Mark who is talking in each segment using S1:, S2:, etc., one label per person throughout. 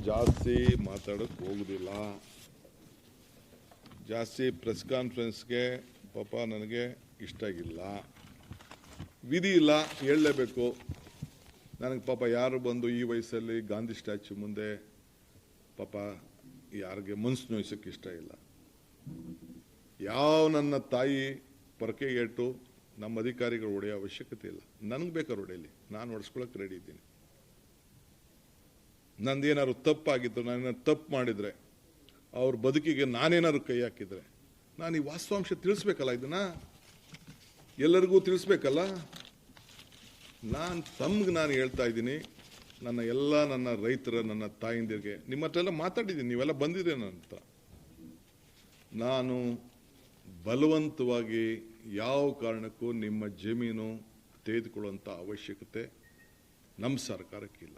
S1: ಜಾಸ್ತಿ ಮಾತಾಡೋಕ್ಕೆ ಹೋಗೋದಿಲ್ಲ. ಜಾಸ್ತಿ ಪ್ರೆಸ್ ಕಾನ್ಫರೆನ್ಸ್ಗೆ ಪಾಪ ನನಗೆ ಇಷ್ಟ ಆಗಿಲ್ಲ. ವಿಧಿ ಇಲ್ಲ, ಹೇಳಲೇಬೇಕು. ನನಗೆ ಪಾಪ ಯಾರು ಬಂದು ಈ ವಯಸ್ಸಲ್ಲಿ ಗಾಂಧಿ ಸ್ಟ್ಯಾಚ್ಯೂ ಮುಂದೆ ಪಾಪ ಯಾರಿಗೆ ಮನಸ್ಸು ನೋಯಿಸೋಕ್ಕೆ ಇಷ್ಟ ಇಲ್ಲ. ಯಾವ ನನ್ನ ತಾಯಿ ಪೊರಕೆ ಏಟು ನಮ್ಮ ಅಧಿಕಾರಿಗಳು ಹೊಡೆಯೋ ಅವಶ್ಯಕತೆ ಇಲ್ಲ. ನನಗೆ ಬೇಕಾದ್ರೆ ಹೊಡೆಯಲಿ, ನಾನು ಹೊಡೆಸ್ಕೊಳಕ್ಕೆ ರೆಡಿ ಇದ್ದೀನಿ. ನಂದೇನಾದ್ರು ತಪ್ಪಾಗಿತ್ತು, ನಾನೇನಾದ್ರು ತಪ್ಪು ಮಾಡಿದರೆ, ಅವ್ರ ಬದುಕಿಗೆ ನಾನೇನಾದ್ರು ಕೈ ಹಾಕಿದರೆ ನಾನು ಈ ವಾಸ್ತವಾಂಶ ತಿಳಿಸ್ಬೇಕಲ್ಲ, ಇದನ್ನ ಎಲ್ಲರಿಗೂ ತಿಳಿಸ್ಬೇಕಲ್ಲ. ನಾನು ಹೇಳ್ತಾ ಇದ್ದೀನಿ, ನನ್ನ ರೈತರ, ನನ್ನ ತಾಯಿಂದಿರಿಗೆ ನಿಮ್ಮ ಹತ್ರ ಎಲ್ಲ ಮಾತಾಡಿದ್ದೀನಿ, ನೀವೆಲ್ಲ ಬಂದಿದ್ದೀರಿ ನನ್ನ ಹತ್ರ. ನಾನು ಬಲವಂತವಾಗಿ ಯಾವ ಕಾರಣಕ್ಕೂ ನಿಮ್ಮ ಜಮೀನು ತೆಗೆದುಕೊಳ್ಳುವಂಥ ಅವಶ್ಯಕತೆ ನಮ್ಮ ಸರ್ಕಾರಕ್ಕಿಲ್ಲ.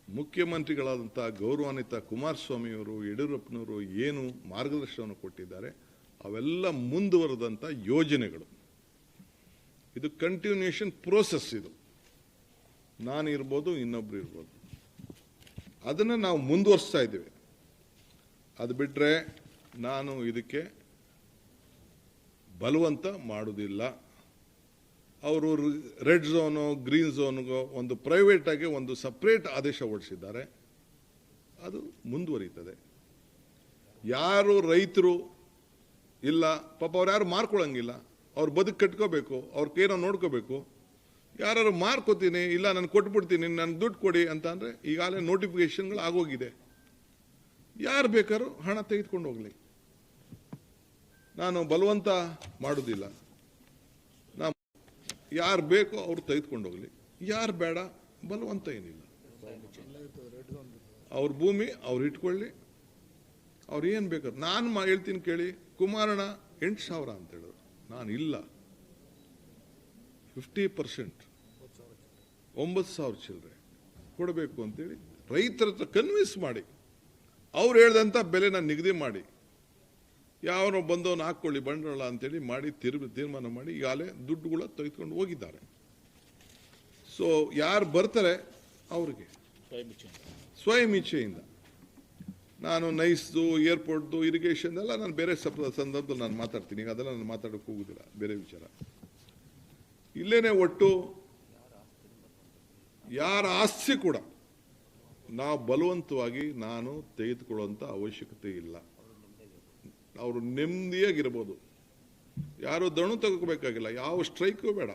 S1: ಮುಖ್ಯಮಂತ್ರಿಗಳಾದಂಥ ಗೌರವಾನ್ವಿತ ಕುಮಾರಸ್ವಾಮಿಯವರು, ಯಡಿಯೂರಪ್ಪನವರು ಏನು ಮಾರ್ಗದರ್ಶನವನ್ನು ಕೊಟ್ಟಿದ್ದಾರೆ ಅವೆಲ್ಲ ಮುಂದುವರೆದಂಥ ಯೋಜನೆಗಳು. ಇದು ಕಂಟಿನ್ಯೂಷನ್ ಪ್ರೋಸೆಸ್. ಇದು ನಾನು ಇರ್ಬೋದು, ಇನ್ನೊಬ್ರು ಇರ್ಬೋದು, ಅದನ್ನು ನಾವು ಮುಂದುವರಿಸ್ತಾ ಇದ್ದೇವೆ. ಅದು ಬಿಟ್ಟರೆ ನಾನು ಇದಕ್ಕೆ ಬಲವಂತ ಮಾಡುವುದಿಲ್ಲ. ಅವರು ರೆಡ್ ಝೋನು, ಗ್ರೀನ್ ಝೋನ್ಗೋ ಒಂದು ಪ್ರೈವೇಟ್ ಆಗಿ ಒಂದು ಸಪ್ರೇಟ್ ಆದೇಶ ಹೊರಡಿಸಿದ್ದಾರೆ, ಅದು ಮುಂದುವರಿತದೆ. ಯಾರು ರೈತರು ಇಲ್ಲ ಪಾಪ ಅವ್ರು ಯಾರು ಮಾರ್ಕೊಳ್ಳಂಗಿಲ್ಲ, ಅವ್ರ ಬದುಕು ಕಟ್ಕೋಬೇಕು, ಅವ್ರ ಕೈನ ನೋಡ್ಕೋಬೇಕು. ಯಾರು ಮಾರ್ಕೋತೀನಿ, ಇಲ್ಲ ನಾನು ಕೊಟ್ಬಿಡ್ತೀನಿ, ನನಗೆ ದುಡ್ಡು ಕೊಡಿ ಅಂತ ಅಂದರೆ ಈಗಾಗಲೇ ನೋಟಿಫಿಕೇಶನ್ಗಳು ಆಗೋಗಿದೆ. ಯಾರು ಬೇಕಾದ್ರೂ ಹಣ ತೆಗೆದುಕೊಂಡು ಹೋಗಲಿ, ನಾನು ಬಲವಂತ ಮಾಡೋದಿಲ್ಲ. ನಾವು ಯಾರು ಬೇಕೋ ಅವ್ರು ತೆಗೆದುಕೊಂಡು ಹೋಗಲಿ, ಯಾರು ಬೇಡ ಬಲವಂತ ಏನಿಲ್ಲ. ಅವ್ರ ಭೂಮಿ ಅವ್ರು ಇಟ್ಕೊಳ್ಳಿ, ಅವ್ರು ಏನು ಬೇಕಾದ್ರು. ನಾನು ಹೇಳ್ತೀನಿ ಕೇಳಿ, ಕುಮಾರಣ್ಣ 8,000 ಅಂತ ಹೇಳಿದ್ರು, ನಾನು ಇಲ್ಲ 50% 9,000 ಚಿಲ್ಲರೆ ಕೊಡಬೇಕು ಅಂತೇಳಿ ರೈತರ ಹತ್ರ ಕನ್ವಿನ್ಸ್ ಮಾಡಿ, ಅವ್ರು ಹೇಳ್ದಂಥ ಬೆಲೆನ ನಿಗದಿ ಮಾಡಿ, ಯಾವನೋ ಬಂದವನು ಹಾಕ್ಕೊಳ್ಳಿ ಬಂಡವಾಳ ಅಂತೇಳಿ ಮಾಡಿ ತೀರ್ಮಾನ ಮಾಡಿ ಈಗಾಗಲೇ ದುಡ್ಡುಗಳ ತೆಗೆದುಕೊಂಡು ಹೋಗಿದ್ದಾರೆ. ಸೊ ಯಾರು ಬರ್ತಾರೆ ಅವ್ರಿಗೆ ಸ್ವಯಂ ಇಚ್ಛೆಯಿಂದ. ನಾನು ನೈಸ್ದು, ಏರ್ಪೋರ್ಟ್ದು, ಇರಿಗೇಷನ್ ಎಲ್ಲ ನಾನು ಬೇರೆ ಸಂದರ್ಭದಲ್ಲಿ ನಾನು ಮಾತಾಡ್ತೀನಿ. ಈಗ ಅದೆಲ್ಲ ನಾನು ಮಾತಾಡೋಕೆ ಹೋಗೋದಿಲ್ಲ, ಬೇರೆ ವಿಚಾರ. ಇಲ್ಲೇನೆ ಒಟ್ಟು ಯಾರ ಆಸ್ತಿ ಕೂಡ ನಾವು ಬಲವಂತವಾಗಿ ನಾನು ತೆಗೆದುಕೊಳ್ಳುವಂಥ ಅವಶ್ಯಕತೆ ಇಲ್ಲ. ಅವರು ನೆಮ್ಮದಿಯಾಗಿರ್ಬೋದು, ಯಾರು ದಣು ತಗೋಬೇಕಾಗಿಲ್ಲ, ಯಾವ ಸ್ಟ್ರೈಕು ಬೇಡ.